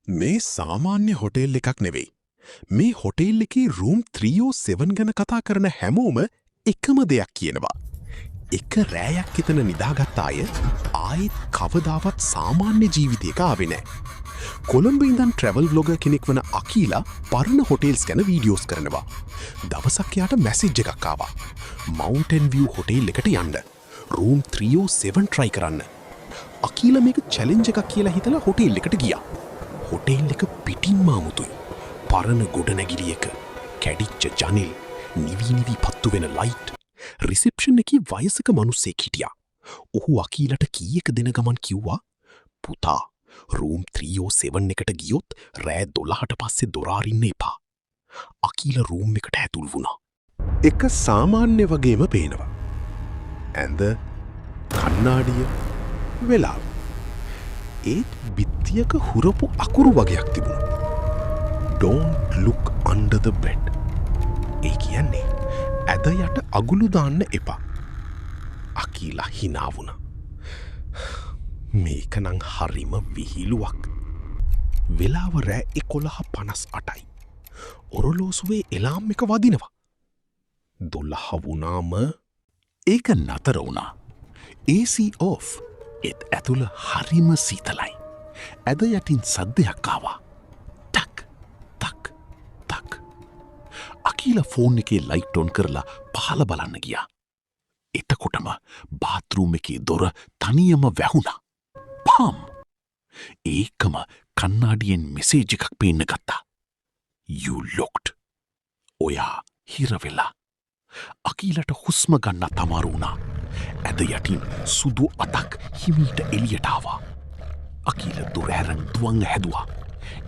මේ සාමාන්‍ය හොටෙල් එකක් නෙවෙයි. මේ හොටෙල් එකේ රූම් 307 ගැන කතා කරන හැමෝම එකම දෙයක් කියනවා. එක රෑයක් එතන නිදාගත් අය ආයෙත් කවදාවත් සාමාන්‍ය ජීවිතයක ආවේ නැහැ. කොළඹ ඉඳන් ට්‍රැවල් බ්ලොගර් කෙනෙක් වන අකීලා පරණ හොටෙල්ස් ගැන වීඩියෝස් කරනවා. දවසක් යාට මැසේජ් එකක් ආවා. මවුන්ටන් විව් හොටෙල් එකට යන්න. රූම් 307 try කරන්න. අකීලා මේක චැලෙන්ජ් එකක් කියලා හිතලා හොටෙල් එකට ගියා. හොටෙල් එක පිටින්ම අමුතුයි. පරණ ගොඩනැගිලි එක, කැඩිච්ච ජනෙල්, නිවි පත්තු වෙන ලයිට්. රිසෙප්ෂන් එකේ වයසක මිනිස්සෙක් හිටියා. ඔහු අකීලට කීයක දෙන ගමන් කිව්වා, පුතා, රූම් 307 එකට ගියොත් රෑ 12ට පස්සේ දොර අරින්න එපා. අකීල රූම් එකට ඇතුල් වුණා. එක සාමාන්‍ය වගේම පේනවා. ඇඳ, කණ්ණාඩිය, වෙලාව. ඒත් බිත්තියක හුරපු අකුරු වගේක් තිබුණා. Don't look under the bed. ඒ කියන්නේ ඇද යට අගුළු දාන්න එපා. අකීලා hina වුණා. මේක නම් හරිම විහිළුවක්. වෙලාව රෑ 11:58යි. ඔරලෝසුවේ එලාම් එක වදිනවා. 12 වුණාම ඒක නතර වුණා. AC off. ඒත් ඇතුළ හරිම සීතලයි. ඇද යටින් සද්දයක් ආවා. ටක් ටක් ටක්. අකීලා ෆෝන් එකේ ලයිට් ඔන් කරලා පහළ බලන්න ගියා. එතකොටම බාත්රූම් එකේ දොර තනියම වැහුණා. පම්! ඒකම කන්නාඩියෙන් මෙසේජ් එකක් පේන්න ගත්තා. You looked. ඔයා හිරවෙලා. අකීලට හුස්ම ගන්න තමාරු වුණා. ඇද යටින් සුදු අතක් හිමීට එළියට ආවා. අකීල දොර ඇරන් දුවන්න හැදුවා.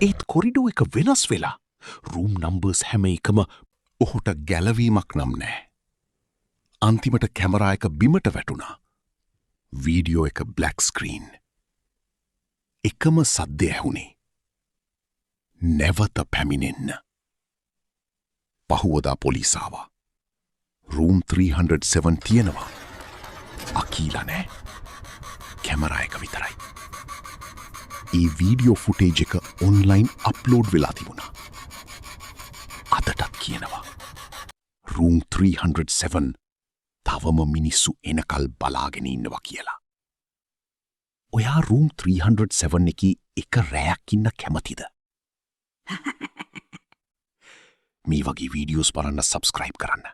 ඒත් කොරිඩෝ එක වෙනස් වෙලා. රූම් නම්බර්ස් හැම එකම ඔහුට ගැලවීමක් නම් නෑ. අන්තිමට කැමරා එක බිමට වැටුණා. වීඩියෝ එක බ්ලැක් ස්ක්‍රීන්. එකම සද්දය ඇහුණේ. නැවත පැමිණෙන්න. පහුවදා පොලිසාවා. රූම් 307 තියෙනවා. අකීලා නෑ. කැමරා එක විතරයි. ඒ වීඩියෝ ෆුටේජ් එක ඔන්ලයින් අප්ලෝඩ් වෙලා තිබුණා. අදටත් කියනවා. රූම් 307 තවම මිනිස්සු එනකල් බලාගෙන ඉන්නවා කියලා. ඔයා රූම් 307 එකේ එක රැයක් ඉන්න කැමතිද? මේ වගේ වීඩියෝස් බලන්න සබ්ස්ක්‍රයිබ් කරන්න.